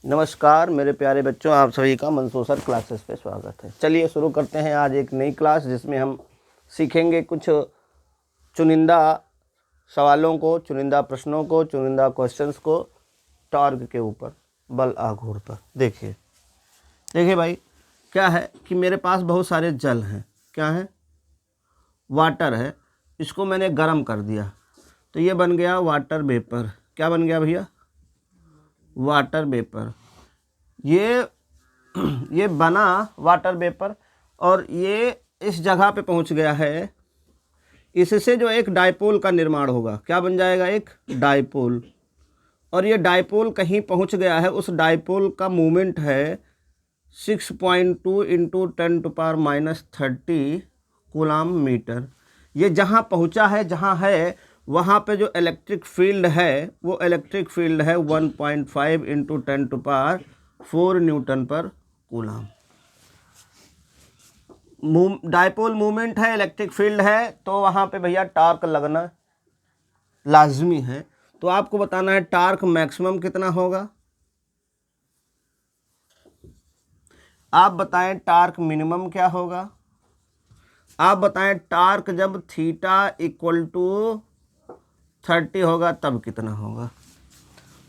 नमस्कार मेरे प्यारे बच्चों, आप सभी का मंसूर सर क्लासेस पे स्वागत है। चलिए शुरू करते हैं आज एक नई क्लास जिसमें हम सीखेंगे कुछ चुनिंदा सवालों को, चुनिंदा प्रश्नों को, चुनिंदा क्वेश्चंस को टॉर्क के ऊपर, बल आघूर्ण पर। देखिए भाई, क्या है कि मेरे पास बहुत सारे जल हैं। क्या है? वाटर है। इसको मैंने गर्म कर दिया तो ये बन गया वाटर वेपर। क्या बन गया भैया? Water vapour. ये बना वाटर वेपर और ये इस जगह पे पहुंच गया है। इससे जो एक डाइपोल का निर्माण होगा, क्या बन जाएगा? एक डाइपोल। और ये डाइपोल कहीं पहुंच गया है, उस डाइपोल का मूवमेंट है 6.2 इंटू 10⁻³ कूलाम मीटर। ये जहाँ पहुँचा है, जहाँ है, वहाँ पे जो इलेक्ट्रिक फील्ड है वो इलेक्ट्रिक फील्ड है 1.5 इंटू 10⁴ न्यूटन पर कूलाम। डाइपोल मूवमेंट है, इलेक्ट्रिक फील्ड है, तो वहाँ पे भैया टार्क लगना लाजमी है। तो आपको बताना है टार्क मैक्सिमम कितना होगा। आप बताएं टार्क मिनिमम क्या होगा। आप बताएं टार्क जब θ = 30 होगा तब कितना होगा।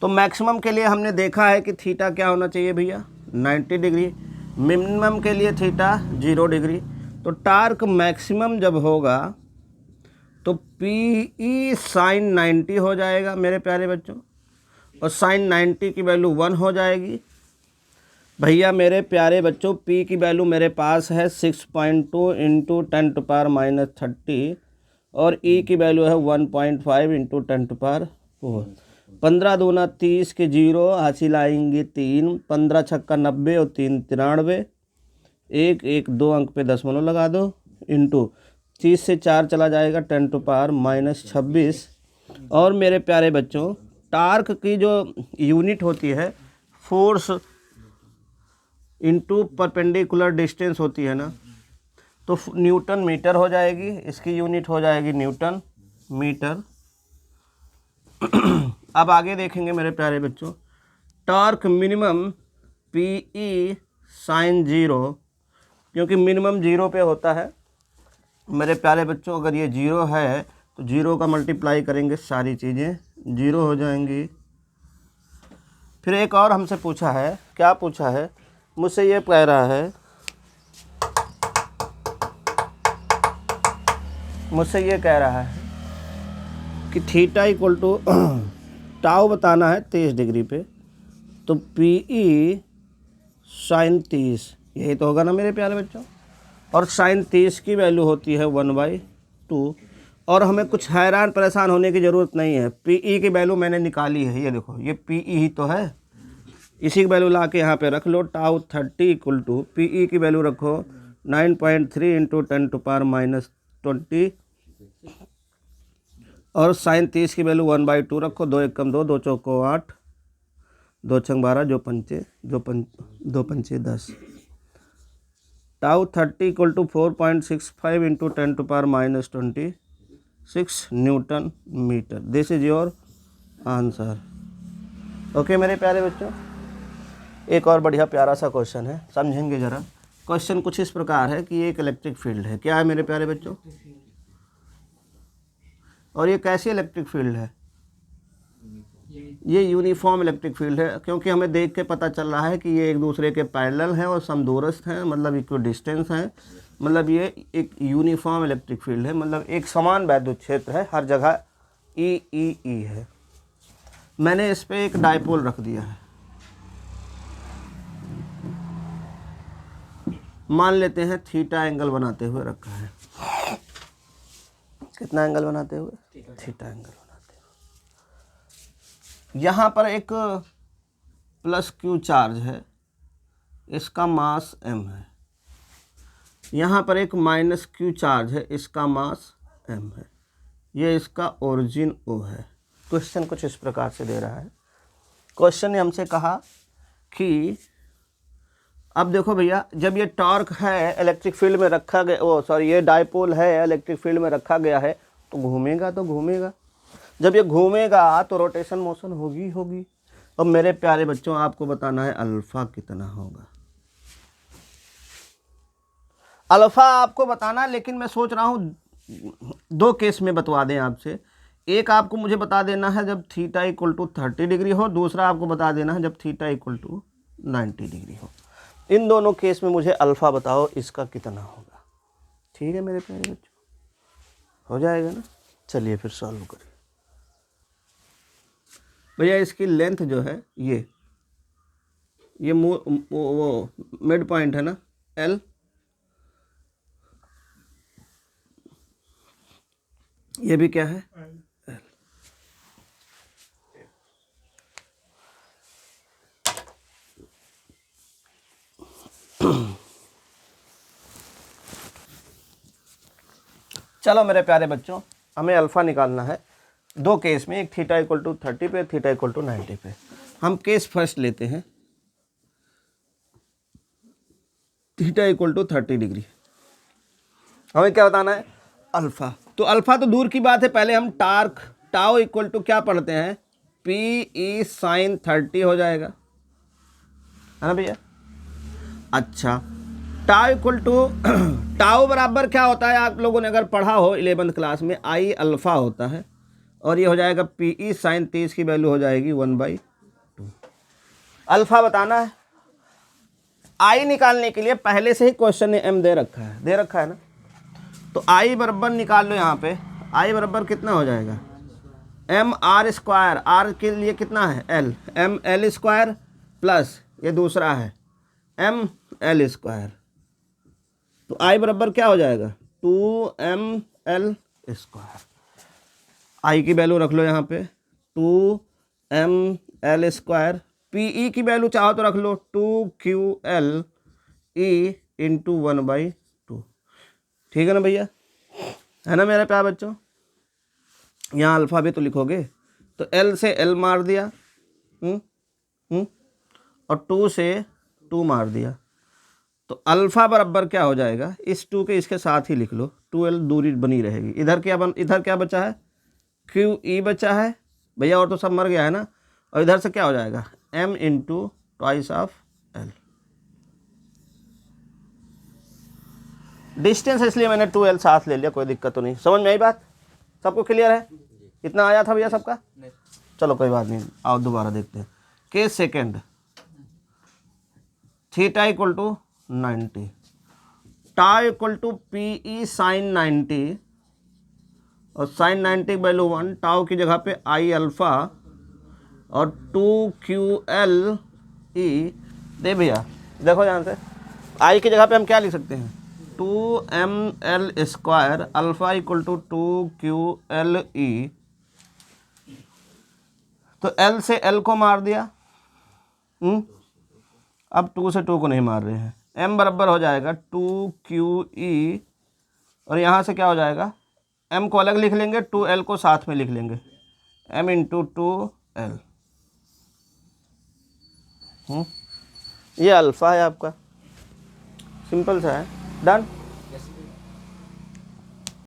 तो मैक्सिमम के लिए हमने देखा है कि थीटा क्या होना चाहिए भैया? 90 डिग्री। मिनिमम के लिए थीटा 0 डिग्री। तो टार्क मैक्सिमम जब होगा तो PE sin 90 हो जाएगा मेरे प्यारे बच्चों, और sin 90 की वैल्यू 1 हो जाएगी। भैया मेरे प्यारे बच्चों, P की वैल्यू मेरे पास है 6.2 इंटू 10⁻³ और E की वैल्यू है 1.5 इंटू 10⁴। 15 दूना 30 के 0 हासिल आएंगे 3, 15 छक्का 90 और 3 93, 1 2 अंक पे दशमलव लगा दो, इंटू 30 से 4 चला जाएगा 10⁻26। और मेरे प्यारे बच्चों, टार्क की जो यूनिट होती है फोर्स इंटू परपेंडिकुलर डिस्टेंस होती है ना, तो न्यूटन मीटर हो जाएगी। इसकी यूनिट हो जाएगी न्यूटन मीटर। अब आगे देखेंगे मेरे प्यारे बच्चों, टॉर्क मिनिमम PE sin 0, क्योंकि मिनिमम 0 पे होता है मेरे प्यारे बच्चों। अगर ये 0 है तो 0 का मल्टीप्लाई करेंगे, सारी चीज़ें 0 हो जाएंगी। फिर एक और हमसे पूछा है, क्या पूछा है? मुझसे ये कह रहा है, मुझसे ये कह रहा है कि θ = टाउ बताना है 23 डिग्री पे, तो PE sin 30, यही तो होगा ना मेरे प्यारे बच्चों। और sin 30 की वैल्यू होती है 1/2। और हमें कुछ हैरान परेशान होने की ज़रूरत नहीं है। PE की वैल्यू मैंने निकाली है, ये देखो, ये PE ही तो है। इसी की वैल्यू ला के यहाँ पे रख लो। टाउ 30 = PE की वैल्यू रखो 9.3 इंटू 10⁻20 और sin 30 की वैल्यू 1/2 रखो। 2 एकम 2, 2 चौको 8, 2 छंग 12, 2 पंचे 10। Tau 30 = 4.65 into 10⁻26 newton metre. This is your answer. Okay मेरे प्यारे बच्चों, एक और बढ़िया प्यारा सा क्वेश्चन है, समझेंगे ज़रा। क्वेश्चन कुछ इस प्रकार है कि एक इलेक्ट्रिक फील्ड है। क्या है मेरे प्यारे बच्चों? और ये कैसी इलेक्ट्रिक फील्ड है? ये यूनिफॉर्म इलेक्ट्रिक फील्ड है, क्योंकि हमें देख के पता चल रहा है कि ये एक दूसरे के पैरेलल हैं और समदूरस्थ हैं, मतलब इक्वल डिस्टेंस हैं। मतलब ये एक यूनिफॉर्म इलेक्ट्रिक फील्ड है, मतलब एक समान वैद्युत क्षेत्र है, हर जगह E है। मैंने इस पर एक डाइपोल रख दिया है। मान लेते हैं थीटा एंगल बनाते हुए रखा है। कितना एंगल बनाते हुए? थीटा एंगल बनाते हुए। यहाँ पर एक +Q चार्ज है, इसका मास m है। यहाँ पर एक -Q चार्ज है, इसका मास m है। ये इसका ओरिजिन O है। क्वेश्चन कुछ इस प्रकार से दे रहा है। क्वेश्चन ने हमसे कहा कि अब देखो भैया, जब ये टॉर्क है इलेक्ट्रिक फील्ड में रखा गया, ये डाइपोल है इलेक्ट्रिक फील्ड में रखा गया है, तो घूमेगा तो घूमेगा। जब ये घूमेगा तो रोटेशन मोशन होगी। और मेरे प्यारे बच्चों आपको बताना है अल्फ़ा कितना होगा। अल्फ़ा आपको बताना है, लेकिन मैं सोच रहा हूँ 2 केस में बतवा दें आपसे। एक आपको मुझे बता देना है जब थीटा इक्वल टू 30 डिग्री हो, दूसरा आपको बता देना है जब थीटा इक्वल टू 90 डिग्री हो। इन दोनों केस में मुझे अल्फ़ा बताओ इसका कितना होगा। ठीक है मेरे प्यारे बच्चों, हो जाएगा ना। चलिए फिर सॉल्व करिए। भैया इसकी लेंथ जो है ये वो मिड पॉइंट है ना L, ये भी क्या है L। चलो मेरे प्यारे बच्चों, हमें अल्फ़ा निकालना है 2 केस में, एक थीटा इक्वल टू 30 पे, थीटा इक्वल टू 90 पे। हम केस फर्स्ट लेते हैं, थीटा इक्वल टू 30 डिग्री। हमें क्या बताना है अल्फ़ा। तो अल्फ़ा तो दूर की बात है, पहले हम टाउ इक्वल टू क्या पढ़ते हैं, पी ई साइन 30 हो जाएगा, है ना भैया। अच्छा, टाउ इक्वल टू टाउ बराबर क्या होता है, आप लोगों ने अगर पढ़ा हो 11th क्लास में, आई अल्फ़ा होता है, और ये हो जाएगा पी ई साइन 30 की वैल्यू हो जाएगी 1/2। अल्फ़ा बताना है। आई निकालने के लिए पहले से ही क्वेश्चन में एम दे रखा है ना, तो आई बराबर निकाल लो। यहाँ पे आई बराबर कितना हो जाएगा, एम आर स्क्वायर, आर के लिए कितना है L, M L square plus ये दूसरा है एम एल स्क्वायर। तो आई बराबर क्या हो जाएगा 2ml स्क्वायर। आई की वैल्यू रख लो यहाँ पे 2ml स्क्वायर। पी ई की वैल्यू चाहो तो रख लो 2QL E इंटू 1/2। ठीक है ना भैया, है ना मेरे प्यारे बच्चों। यहाँ अल्फ़ा भी तो लिखोगे, तो L से L मार दिया, और 2 से 2 मार दिया, तो अल्फ़ा बराबर क्या हो जाएगा, इस 2 के इसके साथ ही लिख लो, 2L दूरी बनी रहेगी। इधर क्या बचा है, QE बचा है भैया, और तो सब मर गया है ना। और इधर से क्या हो जाएगा M into twice of L। Distance इसलिए मैंने 2L साथ ले लिया, कोई दिक्कत तो नहीं। समझ में आई बात, सबको क्लियर है। इतना आया था भैया सबका, चलो कोई बात नहीं, आओ दोबारा देखते हैं। Case second, theta equal to 90, tau equal to P E sine 90, और साइन 90 की वैल्यू 1, टाउ की जगह पे आई अल्फ़ा और 2QL E दे भैया। देखो ध्यान से, आई की जगह पे हम क्या लिख सकते हैं 2ml square alpha equal to 2QL E। तो L से L को मार दिया, अब 2 से 2 को नहीं मार रहे हैं। M बराबर हो जाएगा 2QE, और यहाँ से क्या हो जाएगा, M को अलग लिख लेंगे, 2L को साथ में लिख लेंगे, M इंटू 2L। ये अल्फ़ा है आपका, सिंपल सा है, डन।